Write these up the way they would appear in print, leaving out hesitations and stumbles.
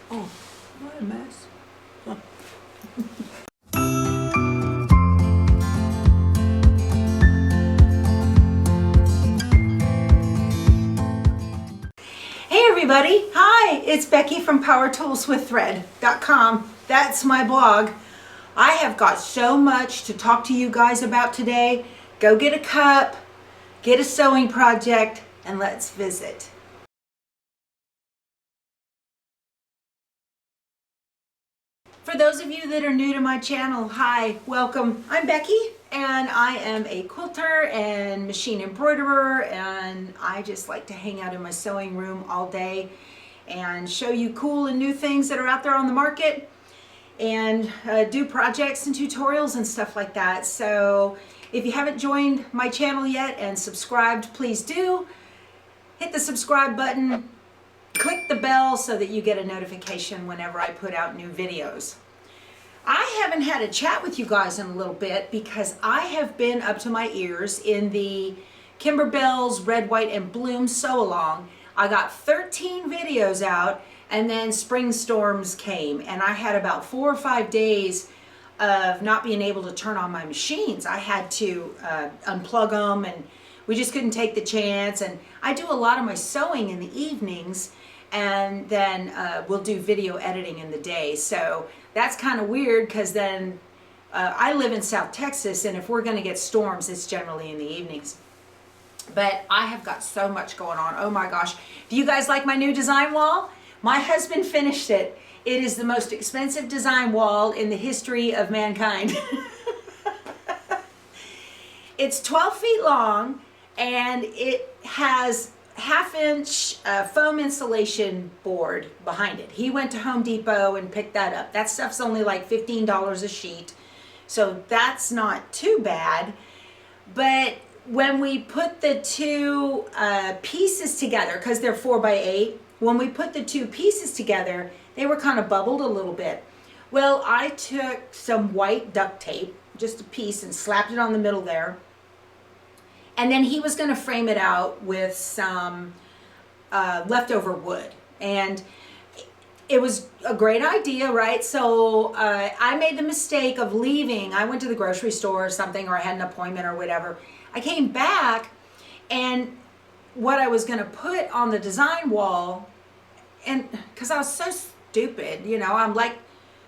Oh, what a mess. Huh. Hey everybody, hi, it's Becky from powertoolswiththread.com. That's my blog. I have got so much to talk to you guys about today. Go get a cup, get a sewing project, and let's visit. For those of you that are new to my channel, hi, welcome. I'm Becky and I am a quilter and machine embroiderer, and I just like to hang out in my sewing room all day and show you cool and new things that are out there on the market and do projects and tutorials and stuff like that. So if you haven't joined my channel yet and subscribed, please do. Hit the subscribe button. Click the bell so that you get a notification whenever I put out new videos. I haven't had a chat with you guys in a little bit because I have been up to my ears in the Kimber Red, White, and Bloom sew along. I got 13 videos out, and then spring storms came, and I had about 4 or 5 days of not being able to turn on my machines. I had to unplug them, and we just couldn't take the chance. And I do a lot of my sewing in the evenings, and then we'll do video editing in the day. So that's kind of weird because then I live in South Texas, and if we're going to get storms, it's generally in the evenings. But I have got so much going on. Oh my gosh. Do you guys like my new design wall? My husband finished it. It is the most expensive design wall in the history of mankind. It's 12 feet long, and it has half-inch foam insulation board behind it. He went to Home Depot and picked that up. That stuff's only like $15 a sheet, so that's not too bad. But when we put the two pieces together, because they're 4x8, when we put the two pieces together, they were kind of bubbled a little bit. Well, I took some white duct tape, just a piece, and slapped it on the middle there. And then he was going to frame it out with some leftover wood. And it was a great idea, right? So I made the mistake of leaving. I went to the grocery store or something, or I had an appointment or whatever. I came back, and what I was going to put on the design wall, and because I was so stupid, you know, I'm like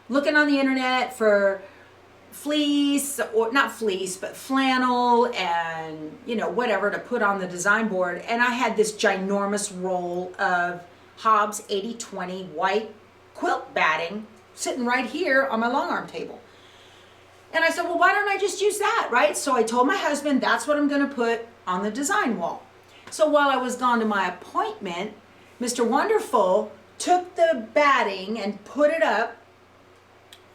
looking on the internet for fleece, or not fleece, but flannel and, you know, whatever to put on the design board. And I had this ginormous roll of Hobbs 80/20 white quilt batting sitting right here on my long arm table. And I said, well, why don't I just use that, right? So I told my husband that's what I'm going to put on the design wall. So while I was gone to my appointment, Mr. Wonderful took the batting and put it up,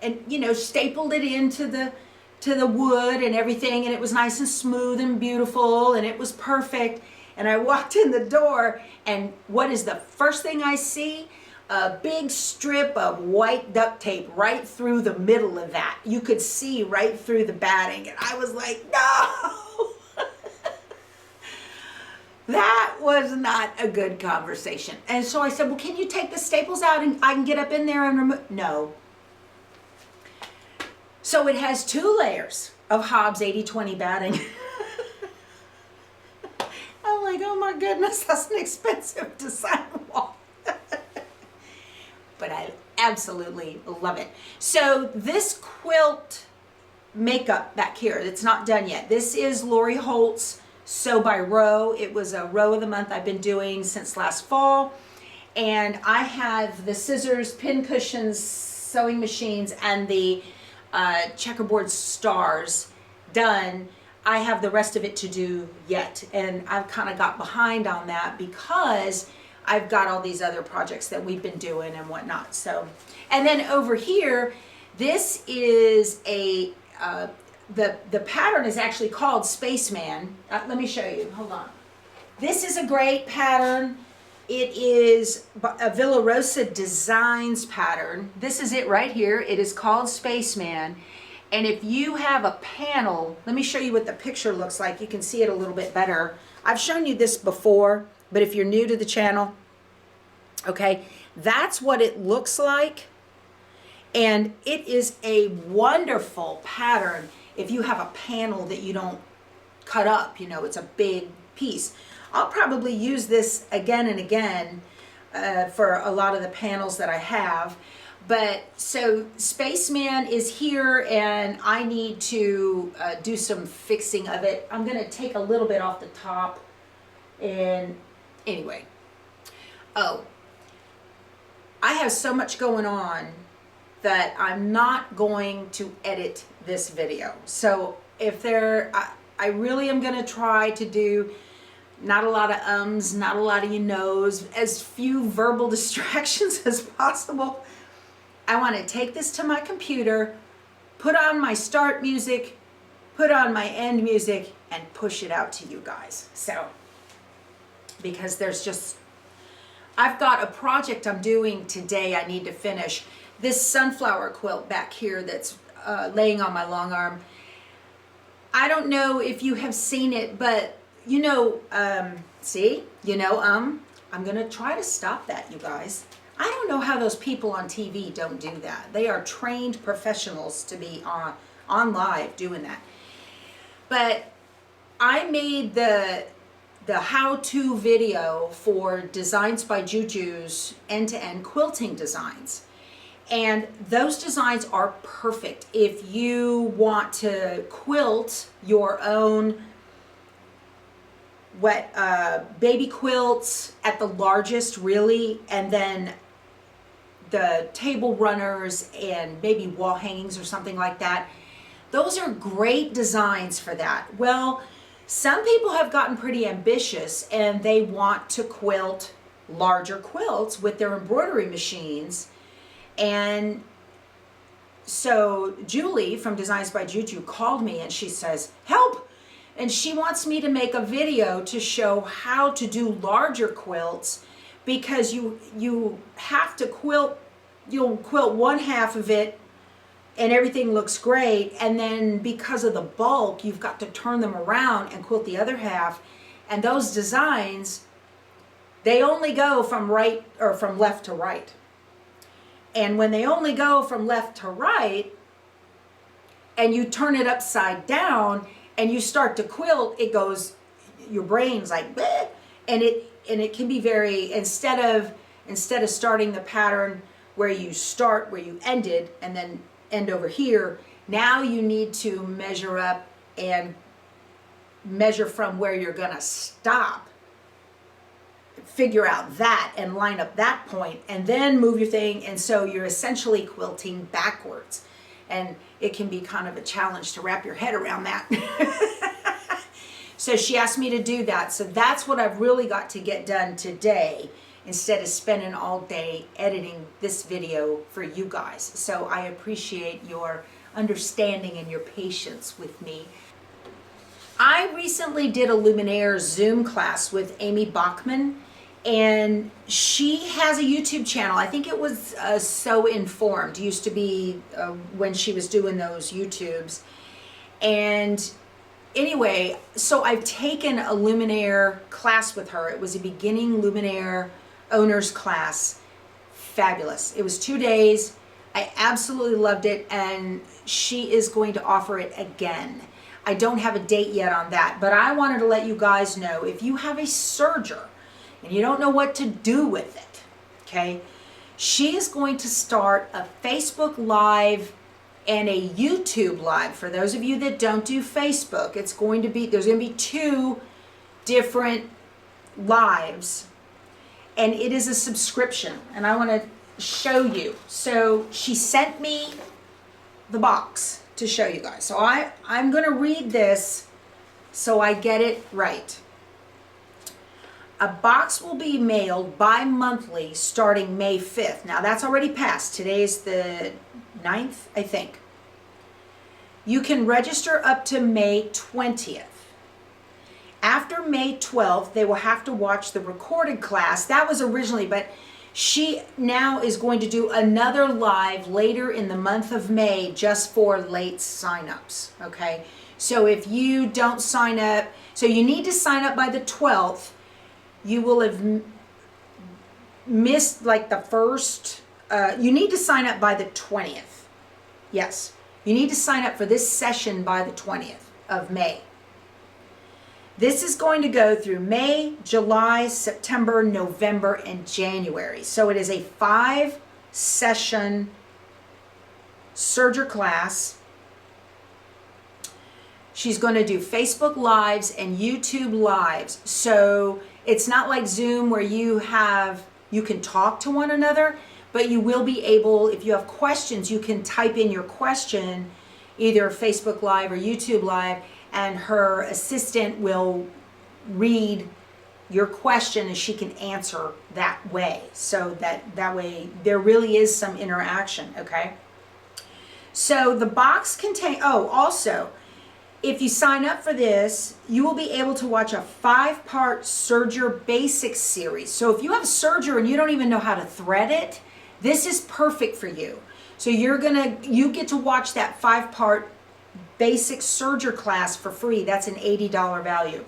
and, you know, stapled it into the wood and everything, and it was nice and smooth and beautiful, and it was perfect. And I walked in the door, and what is the first thing I see? A big strip of white duct tape right through the middle of that. You could see right through the batting, and I was like, no! That was not a good conversation. And so I said, well, can you take the staples out and I can get up in there and remove? No. So it has 2 layers of Hobbs 80/20 batting. I'm like, oh my goodness, that's an expensive design wall. But I absolutely love it. So this quilt makeup back here, it's not done yet. This is Lori Holt's Sew by Row. It was a row of the month I've been doing since last fall. And I have the scissors, pin cushions, sewing machines, and the checkerboard stars done. I have the rest of it to do yet, and I've kind of got behind on that because I've got all these other projects that we've been doing and whatnot. So, and then over here, this is a the pattern is actually called Spaceman. Let me show you. Hold on. This is a great pattern. It is a Villa Rosa Designs pattern. This is it right here. It is called Spaceman. And if you have a panel, let me show you what the picture looks like. You can see it a little bit better. I've shown you this before, but if you're new to the channel, okay, That's what it looks like. And it is a wonderful pattern if you have a panel that you don't cut up, you know, it's a big piece. I'll probably use this again and again for a lot of the panels that I have. But so Spaceman is here and I need to do some fixing of it. I'm gonna take a little bit off the top and anyway. Oh, I have so much going on that I'm not going to edit this video. So if I really am gonna try to do not a lot of ums, not a lot of you knows, as few verbal distractions as possible. I want to take this to my computer, put on my start music, put on my end music, and push it out to you guys. So, because I've got a project I'm doing today I need to finish. This sunflower quilt back here that's laying on my long arm. I don't know if you have seen it, but you know, I'm gonna try to stop that, you guys. I don't know how those people on TV don't do that. They are trained professionals to be on live doing that. But I made the how-to video for Designs by Juju's end-to-end quilting designs. And those designs are perfect if you want to quilt your own baby quilts at the largest, really, and then the table runners and maybe wall hangings or something like that. Those are great designs for that. Well, some people have gotten pretty ambitious and they want to quilt larger quilts with their embroidery machines. And so Julie from Designs by Juju called me and she says, help! And she wants me to make a video to show how to do larger quilts, because you have to quilt, you'll quilt one half of it and everything looks great, and then because of the bulk you've got to turn them around and quilt the other half. And those designs, they only go from right or from left to right. And when they only go from left to right and you turn it upside down and you start to quilt, it goes, your brain's like, bleh, and it can be very, instead of starting the pattern where you start where you ended and then end over here, now you need to measure up and measure from where you're gonna stop, figure out that and line up that point and then move your thing. And so you're essentially quilting backwards, and it can be kind of a challenge to wrap your head around that. So she asked me to do that. So that's what I've really got to get done today, instead of spending all day editing this video for you guys. So I appreciate your understanding and your patience with me. I recently did a Luminaire Zoom class with Amy Baughman, and she has a YouTube channel. I think it was So Informed, used to be when she was doing those YouTubes. And anyway, so I've taken a Luminaire class with her. It was a beginning Luminaire owner's class. Fabulous. It was 2 days. I absolutely loved it, and she is going to offer it again. I don't have a date yet on that, but I wanted to let you guys know, if you have a serger and you don't know what to do with it, okay, she is going to start a Facebook Live and a YouTube Live. For those of you that don't do Facebook, there's going to be 2 different lives, and it is a subscription, and I want to show you. So she sent me the box to show you guys. So I'm going to read this so I get it right. A box will be mailed bi-monthly starting May 5th. Now that's already passed. Today's the 9th, I think. You can register up to May 20th. After May 12th, they will have to watch the recorded class. That was originally, but she now is going to do another live later in the month of May just for late signups, okay? So if you don't sign up, so you need to sign up by the 12th. You will have missed like the first, you need to sign up by the 20th. Yes, you need to sign up for this session by the 20th of May. This is going to go through May, July, September, November, and January. So it is a 5-session serger class. She's going to do Facebook Lives and YouTube Lives. So it's not like Zoom where you can talk to one another, but you will be able, if you have questions, you can type in your question, either Facebook Live or YouTube Live, and her assistant will read your question and she can answer that way. So that way there really is some interaction, okay? So the box contains, also, if you sign up for this, you will be able to watch a 5-part serger basics series. So if you have a serger and you don't even know how to thread it, this is perfect for you. So you get to watch that 5-part basic serger class for free. That's an $80 value.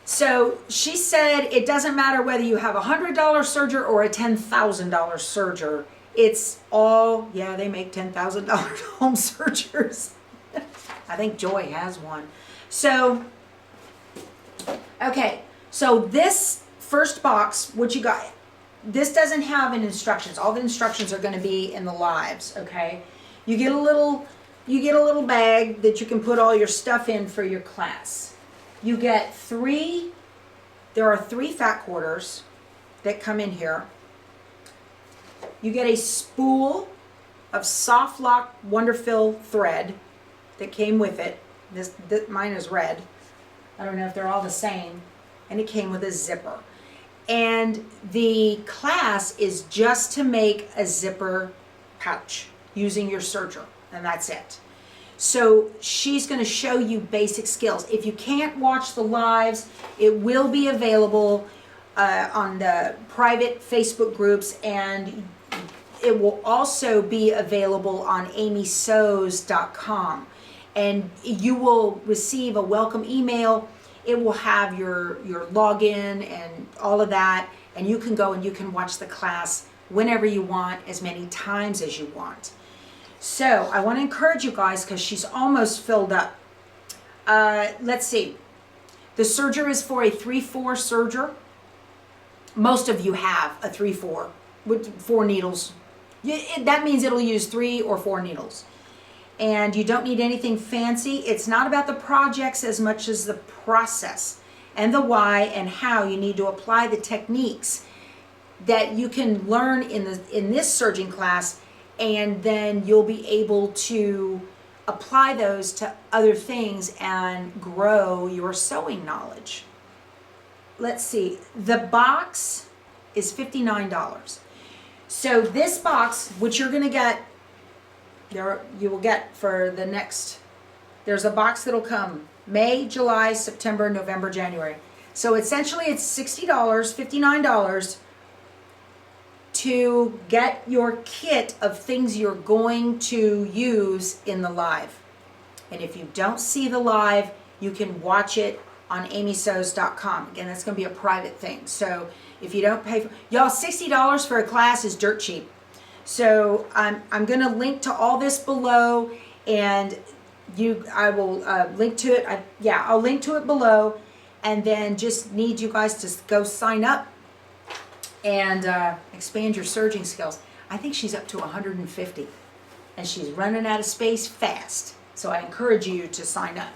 So she said it doesn't matter whether you have a $100 serger or a $10,000 serger. It's all, yeah, they make $10,000 home sergers. I think Joy has one. So, okay, so this first box, what you got, this doesn't have any instructions. All the instructions are going to be in the lives, okay? You get a little bag that you can put all your stuff in for your class. You get there are 3 fat quarters that come in here. You get a spool of soft lock Wonderfill thread that came with it. Mine is red. I don't know if they're all the same. And it came with a zipper. And the class is just to make a zipper pouch using your serger, and that's it. So she's going to show you basic skills. If you can't watch the lives, it will be available on the private Facebook groups, and it will also be available on amysews.com. And you will receive a welcome email. It will have your login and all of that, and you can go and you can watch the class whenever you want, as many times as you want. So I want to encourage you guys, because she's almost filled up. Let's see. The serger is for a 3/4 serger. Most of you have a 3/4 with 4 needles. That means it'll use 3 or 4 needles. And you don't need anything fancy. It's not about the projects as much as the process and the why and how you need to apply the techniques that you can learn in this serging class, and then you'll be able to apply those to other things and grow your sewing knowledge. Let's see, the box is $59. So this box, which you're going to get, you will get for the next, there's a box that'll come May, July, September, November, January. So essentially it's $60, $59 to get your kit of things you're going to use in the live. And if you don't see the live, you can watch it on amysews.com. Again, that's going to be a private thing. So if you don't pay for, y'all, $60 for a class is dirt cheap. So I'm going to link to all this below, and I will link to it. I'll link to it below, and then just need you guys to go sign up and expand your serging skills. I think she's up to 150, and she's running out of space fast. So I encourage you to sign up.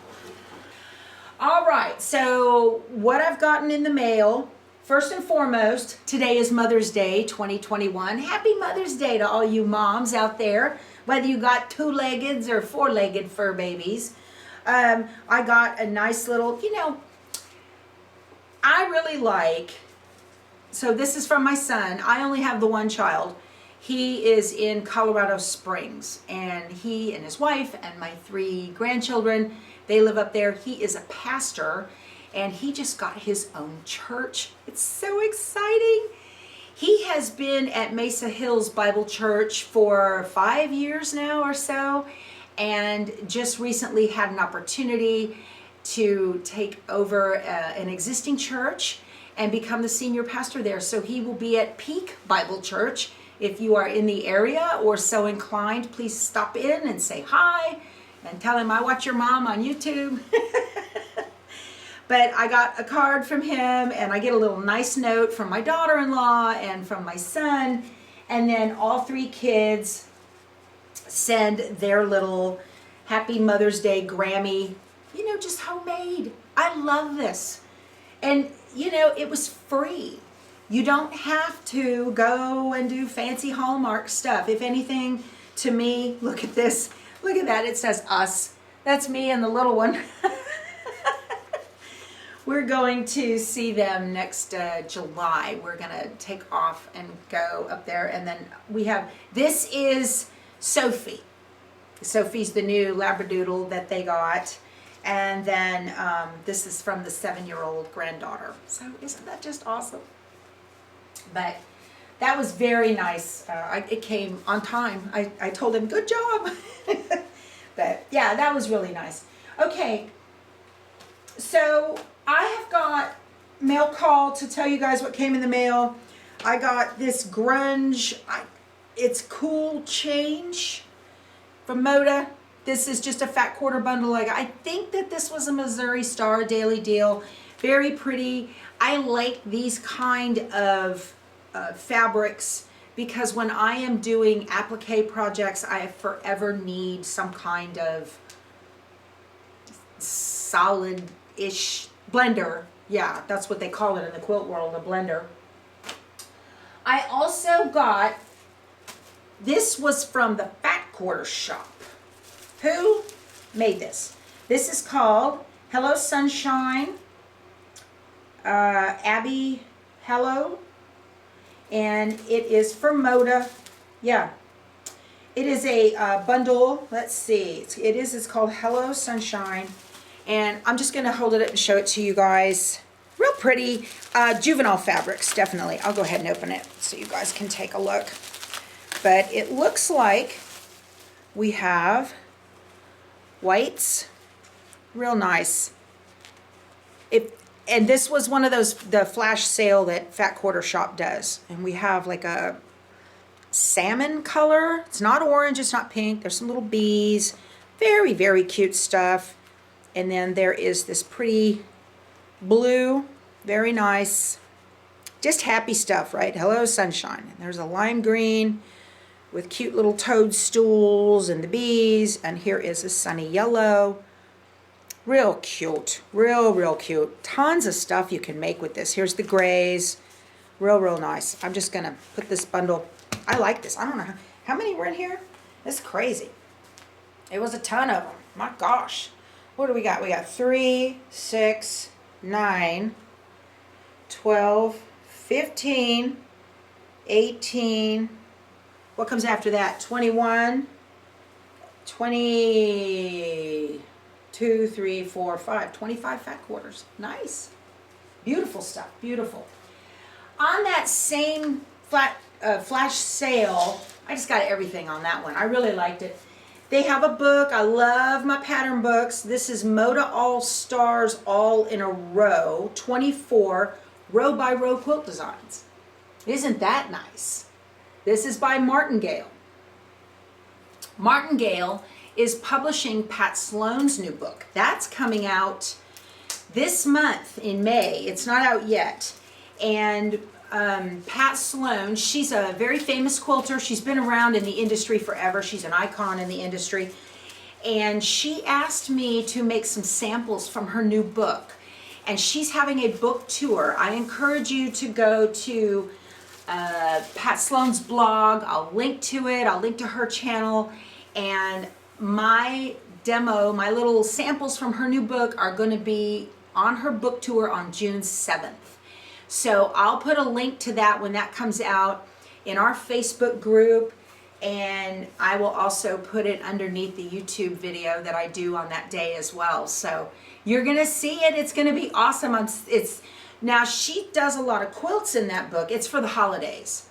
All right, so what I've gotten in the mail. First and foremost, today is Mother's Day 2021. Happy Mother's Day to all you moms out there, whether you got 2-legged or 4-legged fur babies. I got a nice little, I really like, so this is from my son. I only have the one child. He is in Colorado Springs, and he and his wife and my 3 grandchildren, they live up there. He is a pastor, and he just got his own church. It's so exciting. He has been at Mesa Hills Bible Church for 5 years now or so, and just recently had an opportunity to take over an existing church and become the senior pastor there. So he will be at Peak Bible Church. If you are in the area or so inclined, please stop in and say hi and tell him I watch your mom on YouTube. But I got a card from him, and I get a little nice note from my daughter-in-law and from my son. And then all three kids send their little Happy Mother's Day Grammy, you know, just homemade. I love this. And, you know, it was free. You don't have to go and do fancy Hallmark stuff. If anything, to me, look at this. Look at that. It says us. That's me and the little one. We're going to see them next July. We're going to take off and go up there. And then we have, this is Sophie. Sophie's the new Labradoodle that they got. And then this is from the 7-year-old granddaughter. So isn't that just awesome? But that was very nice. It came on time. I told him, good job. But yeah, that was really nice. Okay, so I have got mail call to tell you guys what came in the mail. I got this grunge, it's cool change from Moda. This is just a fat quarter bundle. I think that this was a Missouri Star Daily Deal. Very pretty. I like these kind of fabrics because when I am doing applique projects, I forever need some kind of solid-ish blender. Yeah, that's what they call it in the quilt world, a blender. I also got, this was from the Fat Quarter Shop. Who made this? This is called Hello Sunshine, Abby Hello, and it is for Moda. Yeah, it is a bundle. Let's see, it's called Hello Sunshine, and I'm just gonna hold it up and show it to you guys. Real pretty, juvenile fabrics, definitely. I'll go ahead and open it so you guys can take a look. But it looks like we have whites, real nice. And this was one of those, the flash sale that Fat Quarter Shop does. And we have like a salmon color. It's not orange, it's not pink. There's some little bees. Very, very cute stuff. And then there is this pretty blue, very nice. Just happy stuff, right? Hello Sunshine. And there's a lime green with cute little toadstools and the bees. And here is a sunny yellow. Real cute, real cute. Tons of stuff you can make with this. Here's the grays, real nice. I'm just gonna put this bundle, I like this. I don't know how many were in here. It's crazy. It was a ton of them, my gosh. What do we got? We got 3, 6, 9, 12, 15, 18. What comes after that? 21, 20, 2, 3, 4, 5, 25 fat quarters. Nice. Beautiful stuff, beautiful. On that same flash sale, I just got everything on that one. I really liked it. They have a book. I love my pattern books. This is Moda All Stars All in a Row, 24 row by row quilt designs. Isn't that nice? This is by Martingale. Martingale is publishing Pat Sloane's new book. That's coming out this month in May. It's not out yet. And Pat Sloane, she's a very famous quilter. She's been around in the industry forever. She's an icon in the industry. And she asked me to make some samples from her new book. And she's having a book tour. I encourage you to go to Pat Sloane's blog. I'll link to it. I'll link to her channel. And my demo, my little samples from her new book are going to be on her book tour on June 7th. So I'll put a link to that when that comes out in our Facebook group, and I will also put it underneath the YouTube video that I do on that day as well. So you're going to see it. It's going to be awesome. Now she does a lot of quilts in that book. It's for the holidays.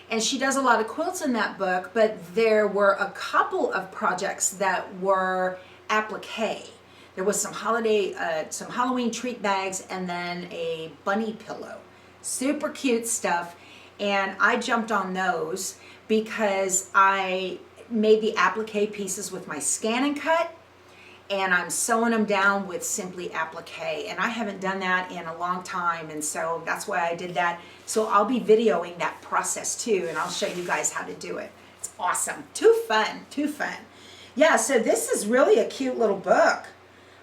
And she does a lot of quilts in that book, but there were a couple of projects that were applique. There was some some Halloween treat bags, and then a bunny pillow. Super cute stuff. And I jumped on those because I made the applique pieces with my scan and cut, and I'm sewing them down with simply applique, and I haven't done that in a long time, and so that's why I did that. So I'll be videoing that process too, and I'll show you guys how to do it. It's awesome. Too fun, too fun. Yeah, so this is really a cute little book.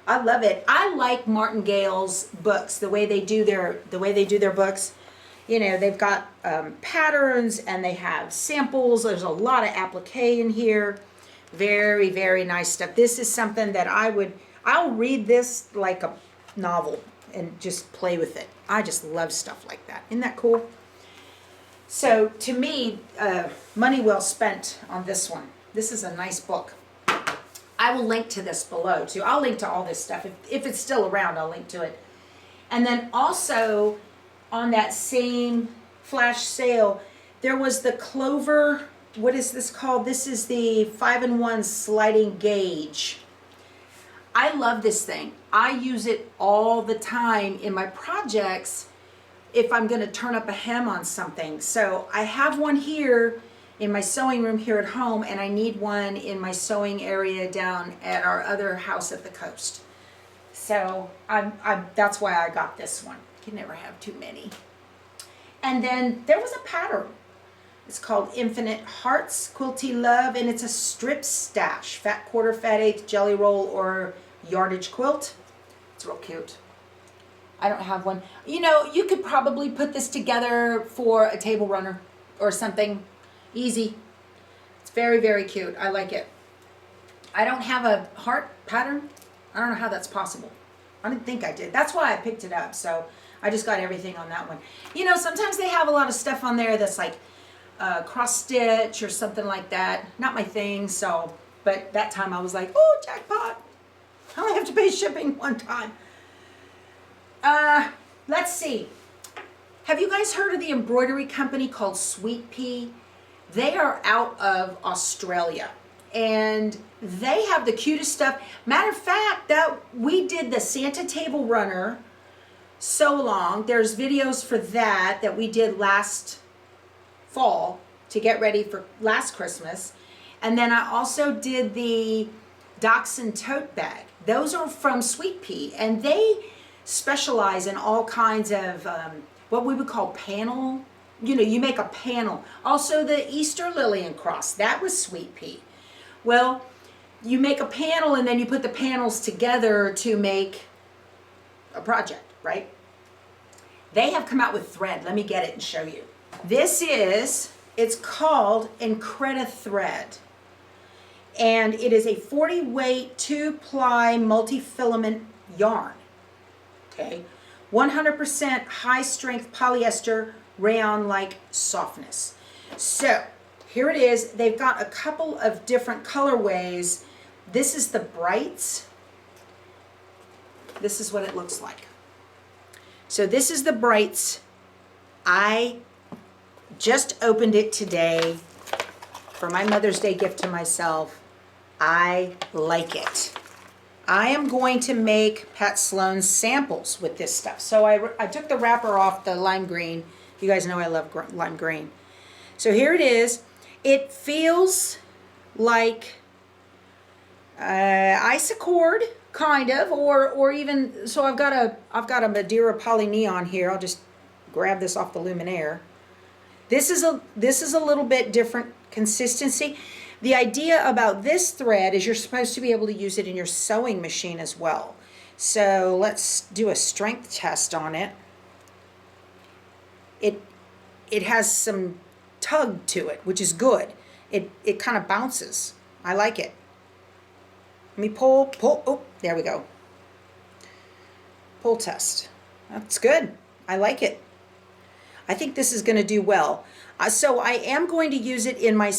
I love it. I like Martingale's books, the way they do their books. You know, they've got patterns, and they have samples. There's a lot of applique in here. Very, very nice stuff. This is something that I'll read this like a novel and just play with it. I just love stuff like that. Isn't that cool? So to me, money well spent on this one. This is a nice book. I will link to this below too. I'll link to all this stuff. If it's still around, I'll link to it. And then also on that same flash sale, there was the Clover. What is this called? This is the 5-in-1 sliding gauge. I love this thing. I use it all the time in my projects if I'm going to turn up a hem on something. So I have one here in my sewing room here at home, and I need one in my sewing area down at our other house at the coast. So that's why I got this one. You can never have too many. And then there was a pattern. It's called Infinite Hearts Quilty Love, and it's a strip stash, fat quarter, fat eighth, jelly roll, or yardage quilt. It's real cute. I don't have one. You know, you could probably put this together for a table runner or something. Easy. It's very, very cute. I like it. I don't have a heart pattern. I don't know how that's possible. I didn't think I did. That's why I picked it up. So I just got everything on that one. You know, sometimes they have a lot of stuff on there that's like cross stitch or something like that. Not my thing. So, but that time I was like, oh, jackpot. I only have to pay shipping one time. Let's see. Have you guys heard of the embroidery company called Sweet Pea? They are out of Australia, and they have the cutest stuff. Matter of fact, that we did the Santa table runner sew along. There's videos for that we did last fall to get ready for last Christmas. And then I also did the Dachshund tote bag. Those are from Sweet Pea, and they specialize in all kinds of what we would call panel. You know, you make a panel. Also the Easter lily and cross, that was Sweet Pea. Well, you make a panel, and then you put the panels together to make a project, right? They have come out with thread. Let me get it and show you. It's called Incredi Thread. And it is a 40 weight 2-ply multi-filament yarn. Okay. 100% high strength polyester, rayon-like softness. So here it is. They've got a couple of different colorways. This is the brights. This is what it looks like. So this is the brights. I just opened it today for my Mother's Day gift to myself. I like it. I am going to make Pat Sloane's samples with this stuff. So I took the wrapper off the lime green. You guys know I love lime green. So here it is. It feels like Isacord, kind of, or even, so I've got a Madeira Poly Neon here. I'll just grab this off the Luminaire. This is a little bit different consistency. The idea about this thread is you're supposed to be able to use it in your sewing machine as well. So let's do a strength test on it. It has some tug to it, which is good. It kind of bounces. I like it. Let me pull. Oh, there we go. Pull test. That's good. I like it. I think this is going to do well. So I am going to use it in my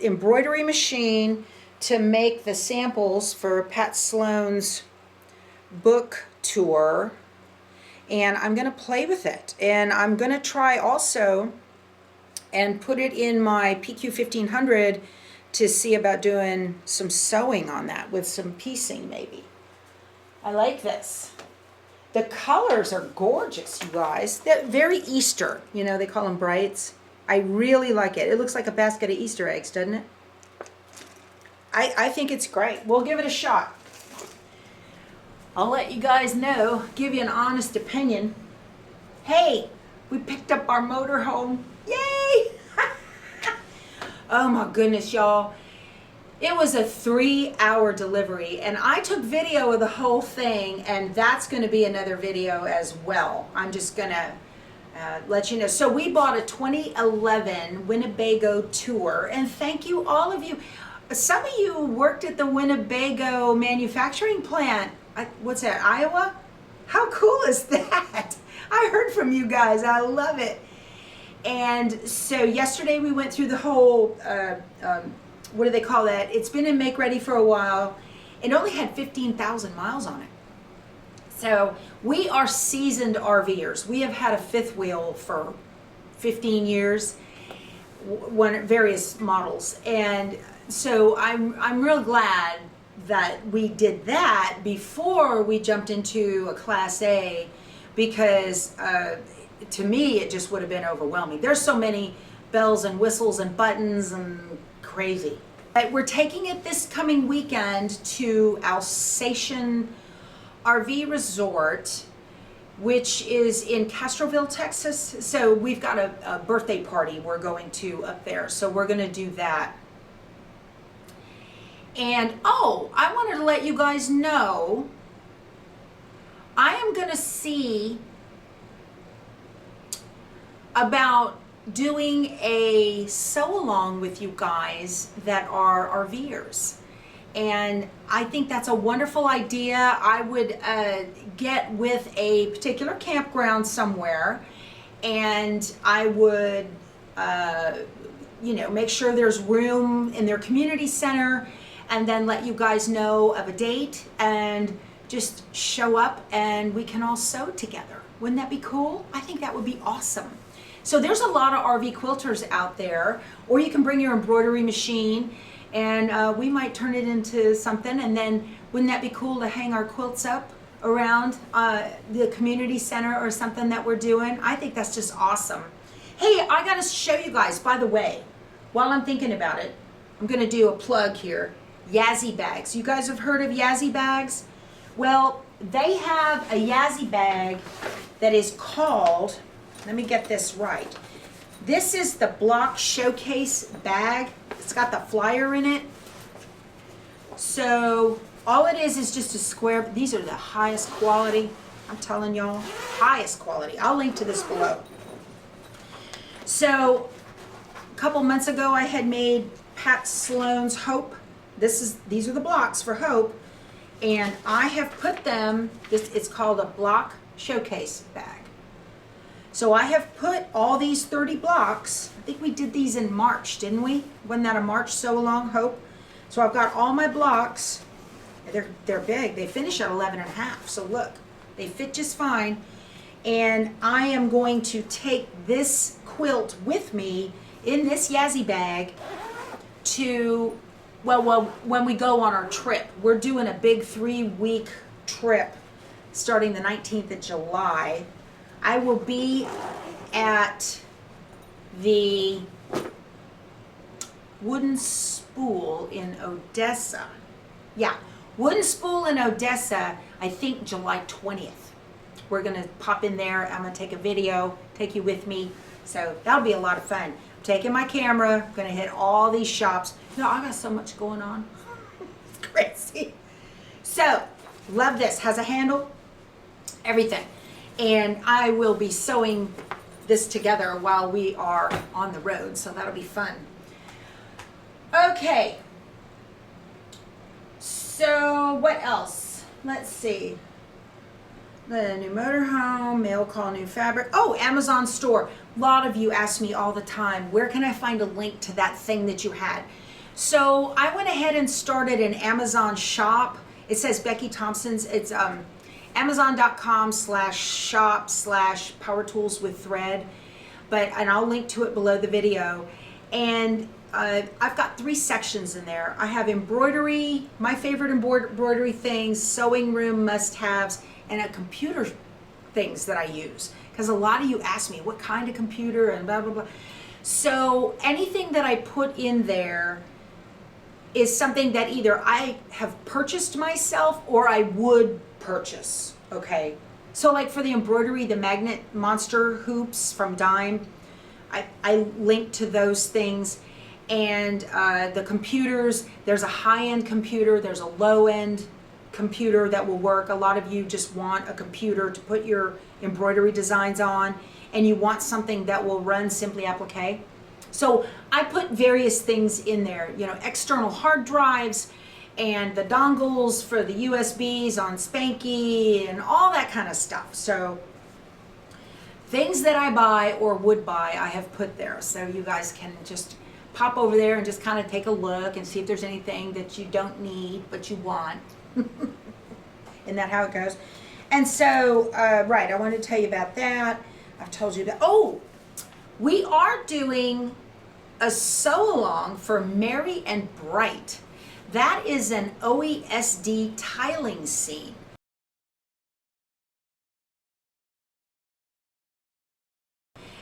embroidery machine to make the samples for Pat Sloane's book tour. And I'm going to play with it. And I'm going to try also and put it in my PQ 1500 to see about doing some sewing on that with some piecing maybe. I like this. The colors are gorgeous, you guys. They're very Easter. You know, they call them brights. I really like it. It looks like a basket of Easter eggs, doesn't it? I think it's great. We'll give it a shot. I'll let you guys know, give you an honest opinion. Hey, we picked up our motorhome. Yay! Oh my goodness, y'all. It was a 3-hour delivery, and I took video of the whole thing, and that's going to be another video as well. I'm just going to let you know. So we bought a 2011 Winnebago Tour, and thank you, all of you. Some of you worked at the Winnebago manufacturing plant. What's that, Iowa? How cool is that? I heard from you guys. I love it. And so yesterday we went through the whole, what do they call that? It's been in make ready for a while. It only had 15,000 miles on it. So we are seasoned RVers. We have had a fifth wheel for 15 years, various models. And so I'm real glad that we did that before we jumped into a Class A, because to me it just would have been overwhelming. There's so many bells and whistles and buttons and crazy. But we're taking it this coming weekend to Alsatian RV Resort, which is in Castroville, Texas. So we've got a birthday party we're going to up there. So we're going to do that. And oh, I wanted to let you guys know, I am going to see about doing a sew along with you guys that are RVers. And I think that's a wonderful idea. I would get with a particular campground somewhere, and I would, you know, make sure there's room in their community center, and then let you guys know of a date and just show up and we can all sew together. Wouldn't that be cool? I think that would be awesome. So there's a lot of RV quilters out there, or you can bring your embroidery machine, and we might turn it into something. And then wouldn't that be cool to hang our quilts up around the community center or something that we're doing? I think that's just awesome. Hey, I gotta show you guys, by the way, while I'm thinking about it, I'm gonna do a plug here. Yazzii Bags. You guys have heard of Yazzii Bags? Well, they have a Yazzii bag that is called, let me get this right. This is the block showcase bag. It's got the flyer in it. So all it is just a square. These are the highest quality. I'm telling y'all, highest quality. I'll link to this below. So a couple months ago, I had made Pat Sloane's Hope. These are the blocks for Hope, and I have put them, it's called a block showcase bag. So I have put all these 30 blocks, I think we did these in March, didn't we? Wasn't that a March sew along, Hope? So I've got all my blocks, they're big, they finish at 11.5, so look, they fit just fine. And I am going to take this quilt with me in this Yazzii bag to, well, when we go on our trip. We're doing a big 3-week trip starting the 19th of July. I will be at the Wooden Spool in Odessa. Yeah, Wooden Spool in Odessa, I think July 20th. We're gonna pop in there, I'm gonna take a video, take you with me. So that'll be a lot of fun. I'm taking my camera, I'm gonna hit all these shops. You know, I got so much going on. It's crazy. So, love this. Has a handle, everything. And I will be sewing this together while we are on the road, so that'll be fun. Okay. So, what else? Let's see. The new motorhome, mail call, new fabric. Oh, Amazon store. A lot of you ask me all the time, where can I find a link to that thing that you had? So I went ahead and started an Amazon shop. It says Becky Thompson's. It's Amazon.com/shop/powertoolswiththread. And I'll link to it below the video. And I've got 3 sections in there. I have embroidery, my favorite embroidery things, sewing room must-haves, and a computer things that I use. Because a lot of you ask me what kind of computer and blah, blah, blah. So anything that I put in there is something that either I have purchased myself or I would purchase, okay? So like for the embroidery, the magnet monster hoops from Dime, I linked to those things. And the computers, there's a high-end computer, there's a low-end computer that will work. A lot of you just want a computer to put your embroidery designs on, and you want something that will run simply applique. So I put various things in there, you know, external hard drives and the dongles for the USBs on Spanky and all that kind of stuff. So things that I buy or would buy, I have put there. So you guys can just pop over there and just kind of take a look and see if there's anything that you don't need but you want. Isn't that how it goes? And so, right, I wanted to tell you about that. I've told you that. Oh, we are doing a sew-along for Merry and Bright. That is an OESD tiling scene.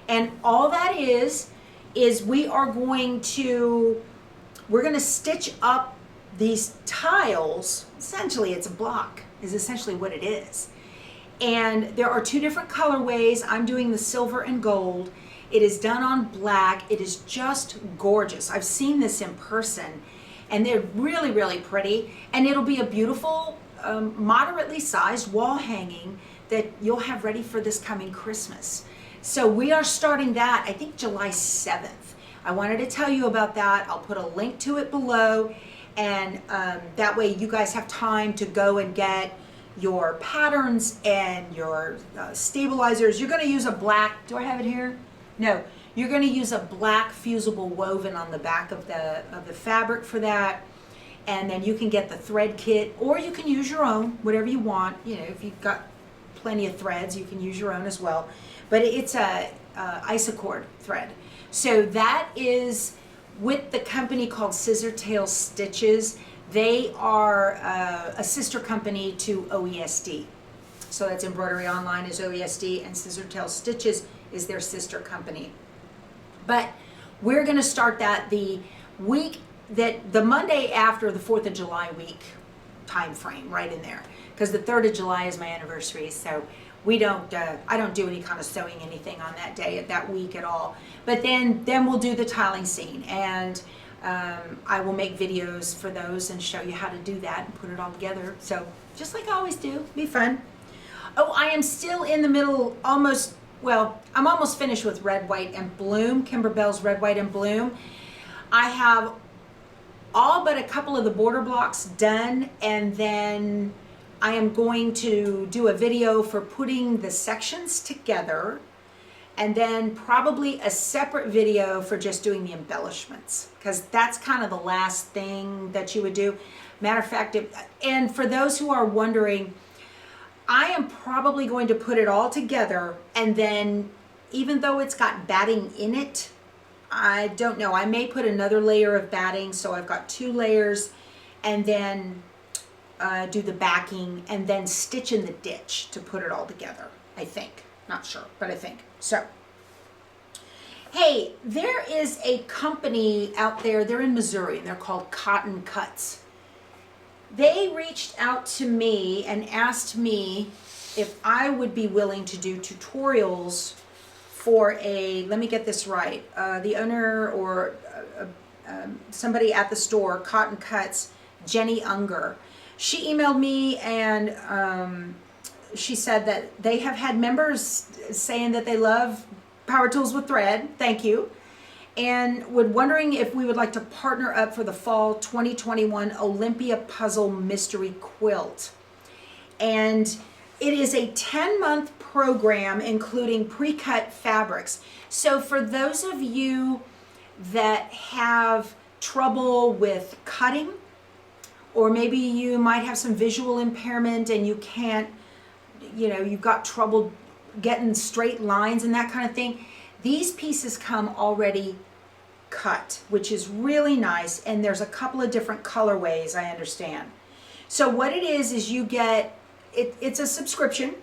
And all that is we're going to stitch up these tiles. Essentially, it's a block, is essentially what it is. And there are 2 different colorways. I'm doing the silver and gold. It is done on black. It is just gorgeous. I've seen this in person, and they're really, really pretty. And it'll be a beautiful, moderately sized wall hanging that you'll have ready for this coming Christmas. So we are starting that, I think, July 7th. I wanted to tell you about that. I'll put a link to it below, and that way you guys have time to go and get your patterns and your stabilizers. You're going to use a black, do I have it here? No, you're going to use a black fusible woven on the back of the fabric for that, and then you can get the thread kit, or you can use your own, whatever you want. You know, if you've got plenty of threads, you can use your own as well. But it's a isocord thread. So that is with the company called Scissortail Stitches. They are a sister company to OESD. So that's Embroidery Online is OESD, and Scissortail Stitches is their sister company. But we're going to start that the Monday after the 4th of July week time frame, right in there, because the 3rd of July is my anniversary. So we don't, I don't do any kind of sewing anything on that day, that week at all. But then we'll do the tiling scene, and I will make videos for those and show you how to do that and put it all together. So just like I always do, be fun. Oh, I am still in the middle, I'm almost finished with Red, White, and Bloom, Kimber Bell's Red, White, and Bloom. I have all but a couple of the border blocks done, and then I am going to do a video for putting the sections together, and then probably a separate video for just doing the embellishments, because that's kind of the last thing that you would do. Matter of fact, and for those who are wondering, I am probably going to put it all together, and then even though it's got batting in it, I don't know, I may put another layer of batting, so I've got 2 layers, and then do the backing, and then stitch in the ditch to put it all together, I think. Not sure, but I think. So, hey, there is a company out there, they're in Missouri, and they're called Cotton Cuts. They reached out to me and asked me if I would be willing to do tutorials for let me get this right, the owner or somebody at the store, Cotton Cuts, Jenny Unger. She emailed me, and she said that they have had members saying that they love Power Tools with Thread, thank you, and wondering if we would like to partner up for the fall 2021 Olympia Puzzle Mystery Quilt. And it is a 10-month program including pre-cut fabrics. So for those of you that have trouble with cutting, or maybe you might have some visual impairment and you can't, you've got trouble getting straight lines and that kind of thing, these pieces come already cut, which is really nice. And there's a couple of different colorways, I understand. So what it is you get, it's a subscription,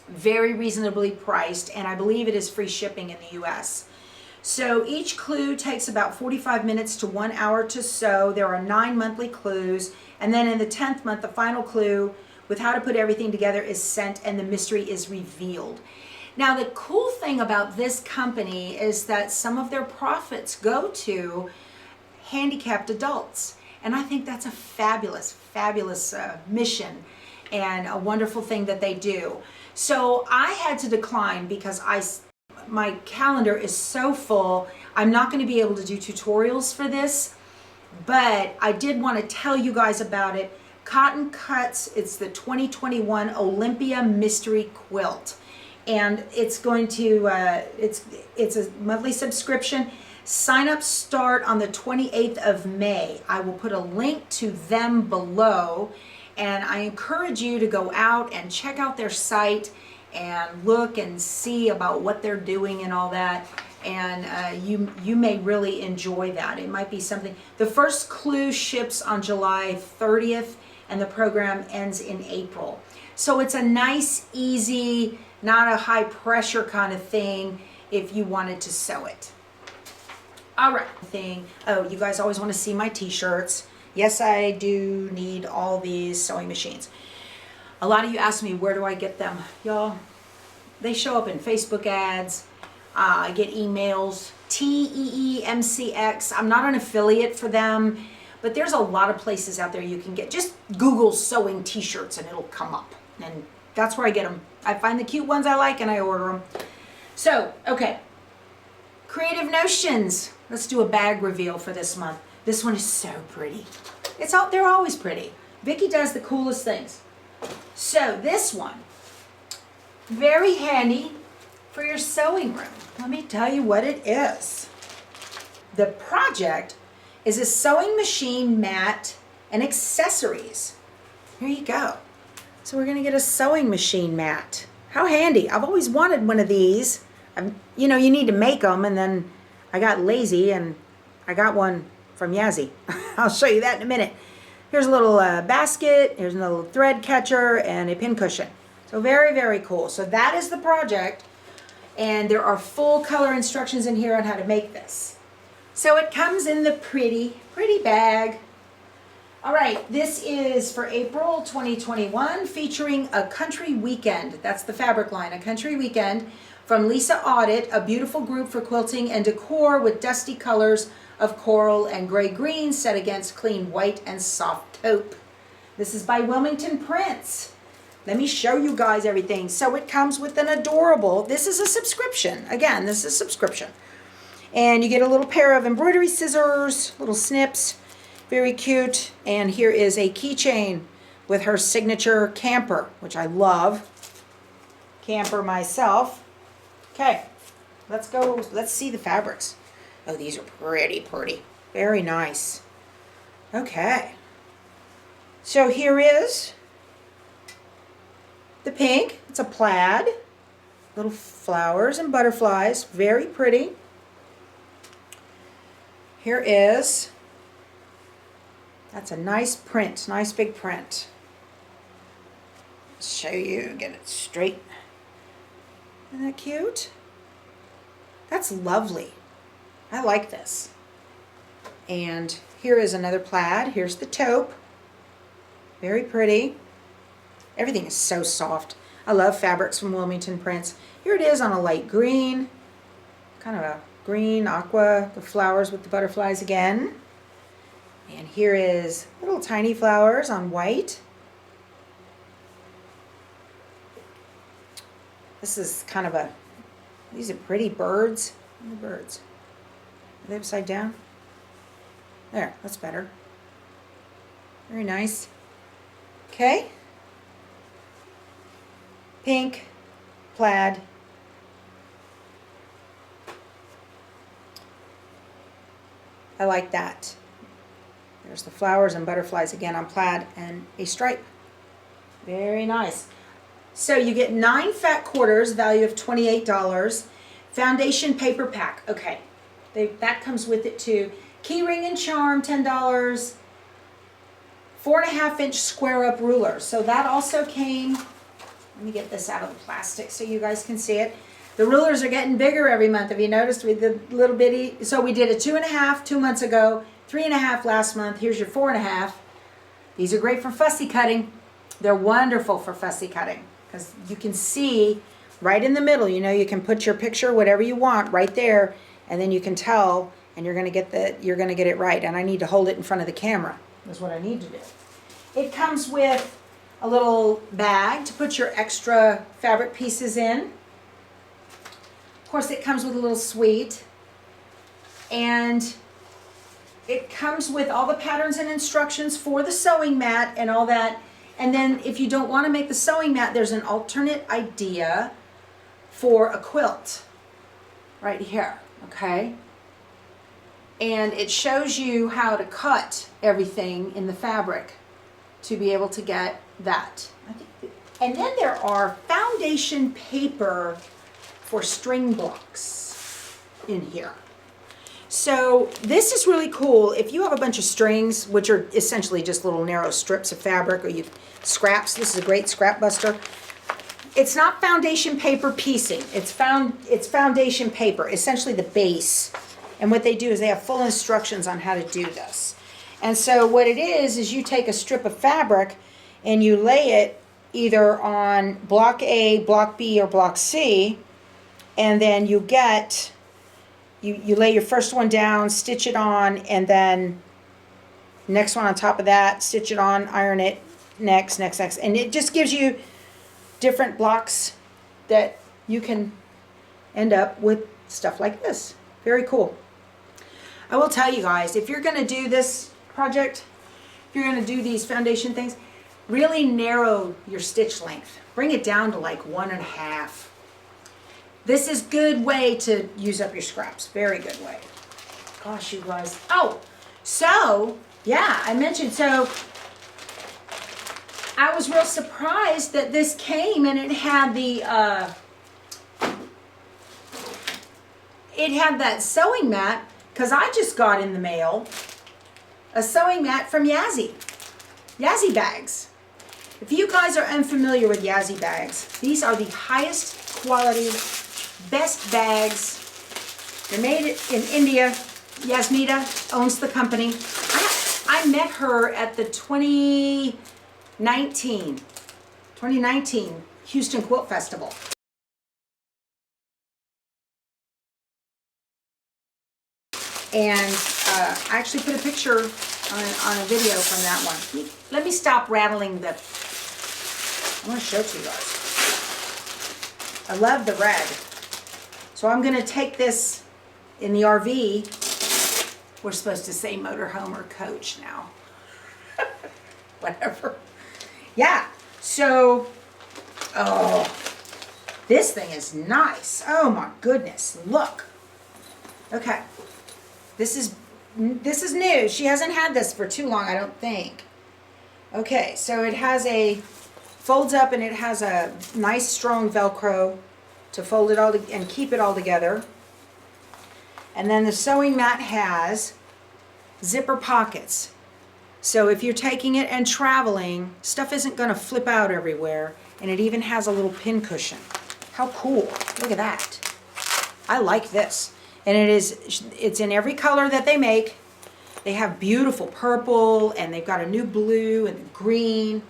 very reasonably priced, and I believe it is free shipping in the US. So each clue takes about 45 minutes to 1 hour to sew. There are 9 monthly clues, and then in the 10th month, the final clue with how to put everything together is sent and the mystery is revealed. Now, the cool thing about this company is that some of their profits go to handicapped adults, and I think that's a fabulous, fabulous mission and a wonderful thing that they do. So I had to decline because my calendar is so full. I'm not going to be able to do tutorials for this, but I did want to tell you guys about it. Cotton Cuts, it's the 2021 Olympia Mystery Quilt, and it's going to it's a monthly subscription. Sign-ups start on the 28th of May. I will put a link to them below, and I encourage you to go out and check out their site and look and see about what they're doing and all that, and you may really enjoy that. It might be something. The first clue ships on July 30th, and the program ends in April. So it's a nice, easy, not a high pressure kind of thing if you wanted to sew it. All right, oh, you guys always want to see my t-shirts. Yes, I do need all these sewing machines. A lot of you ask me, where do I get them? Y'all, they show up in Facebook ads. I get emails, TEEMCX. I'm not an affiliate for them, but there's a lot of places out there you can get. Just Google sewing t-shirts and it'll come up. And that's where I get them. I find the cute ones I like and I order them. So, okay. Creative Notions. Let's do a bag reveal for this month. This one is so pretty. They're always pretty. Vicki does the coolest things. So this one, very handy for your sewing room. Let me tell you what it is. The project is a sewing machine mat and accessories. Here you go. So we're gonna get a sewing machine mat. How handy. I've always wanted one of these. You know, you need to make them, and then I got lazy and I got one from Yazzii. I'll show you that in a minute. Here's a little basket, here's a little thread catcher, and a pin cushion. So very, very cool. So that is the project, and there are full color instructions in here on how to make this. So it comes in the pretty, pretty bag. All right, this is for April 2021, featuring a country weekend. That's the fabric line, a country weekend from Lisa Audit, a beautiful group for quilting and decor with dusty colors of coral and gray green set against clean white and soft taupe. This is by Wilmington Prints. Let me show you guys everything. So it comes with an adorable, this is a subscription. Again, this is a subscription. And you get a little pair of embroidery scissors, little snips, very cute. And here is a keychain with her signature camper, which I love. Camper myself. Okay, let's go, let's see the fabrics. Oh, these are pretty, pretty. Very nice. Okay. So here is the pink. It's a plaid. Little flowers and butterflies. Very pretty. Here is, that's a nice print, nice big print. Show you, get it straight. Isn't that cute? That's lovely. I like this. And here is another plaid. Here's the taupe. Very pretty. Everything is so soft. I love fabrics from Wilmington Prints. Here it is on a light green. Kind of a green, aqua, the flowers with the butterflies again. And here is little tiny flowers on white. This is kind of a, these are pretty birds. What are the birds? Are they upside down? There, that's better. Very nice. Okay. Pink, plaid. I like that. There's the flowers and butterflies again on plaid and a stripe. Very nice. So you get 9 fat quarters, value of $28. Foundation paper pack. Okay. That comes with it too. Key ring and charm, $10. 4.5-inch square up ruler. So that also came. Let me get this out of the plastic so you guys can see it. The rulers are getting bigger every month. Have you noticed? We did little bitty. So we did a 2.5 2 months ago, 3.5 last month. Here's your 4.5. These are great for fussy cutting. They're wonderful for fussy cutting because you can see right in the middle. You know, you can put your picture, whatever you want, right there, and then you can tell, and you're gonna get it right. And I need to hold it in front of the camera. That's what I need to do. It comes with a little bag to put your extra fabric pieces in. Of course, it comes with a little suite, and it comes with all the patterns and instructions for the sewing mat and all that. And then if you don't want to make the sewing mat, there's an alternate idea for a quilt right here, okay? And it shows you how to cut everything in the fabric to be able to get that. And then there are foundation paper for string blocks in here. So this is really cool. If you have a bunch of strings, which are essentially just little narrow strips of fabric, or you scraps, this is a great scrap buster. It's not foundation paper piecing. It's foundation paper, essentially the base. And what they do is they have full instructions on how to do this. And so what it is you take a strip of fabric and you lay it either on block A, block B, or block C, and then you get, you lay your first one down, stitch it on, and then next one on top of that, stitch it on, iron it, next. And it just gives you different blocks that you can end up with stuff like this. Very cool. I will tell you guys, if you're going to do this project, if you're going to do these foundation things, really narrow your stitch length. Bring it down to like 1.5. This is good way to use up your scraps. Very good way. Gosh, you guys. Oh, so, yeah, I mentioned, so I was real surprised that this came and it had that sewing mat, because I just got in the mail a sewing mat from Yazzii Bags. If you guys are unfamiliar with Yazzii Bags, these are the highest quality, best bags. They're made in India. Yasmita owns the company. I met her at the 2019 Houston Quilt Festival. And I actually put a picture on a video from that one. Let me stop rattling the, I want to show it to you guys. I love the red. So I'm going to take this in the RV. We're supposed to say motorhome or coach now. Whatever. Yeah. So, oh, this thing is nice. Oh my goodness. Look. Okay. This is new. She hasn't had this for too long, I don't think. Okay, so it has folds up, and it has a nice strong Velcro to fold it all and keep it all together. And then the sewing mat has zipper pockets. So if you're taking it and traveling, stuff isn't going to flip out everywhere. And it even has a little pin cushion. How cool. Look at that. I like this. And it's in every color that they make. They have beautiful purple, and they've got a new blue and green.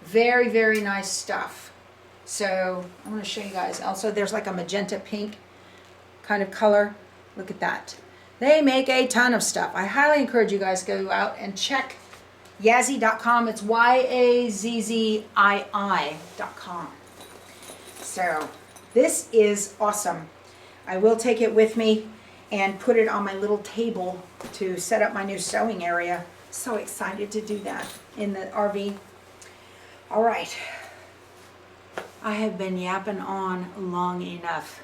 Very, very nice stuff. So I want to show you guys. Also, there's like a magenta pink kind of color. Look at that. They make a ton of stuff. I highly encourage you guys to go out and check Yazzii.com. It's YAZZII.com. So this is awesome. I will take it with me and put it on my little table to set up my new sewing area. So excited to do that in the RV. All right. I have been yapping on long enough.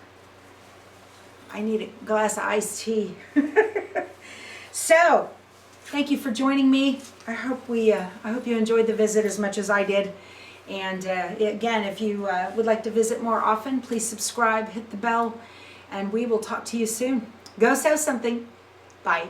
I need a glass of iced tea. So, thank you for joining me. I hope you enjoyed the visit as much as I did. And again, if you would like to visit more often, please subscribe, hit the bell, and we will talk to you soon. Go sew something. Bye.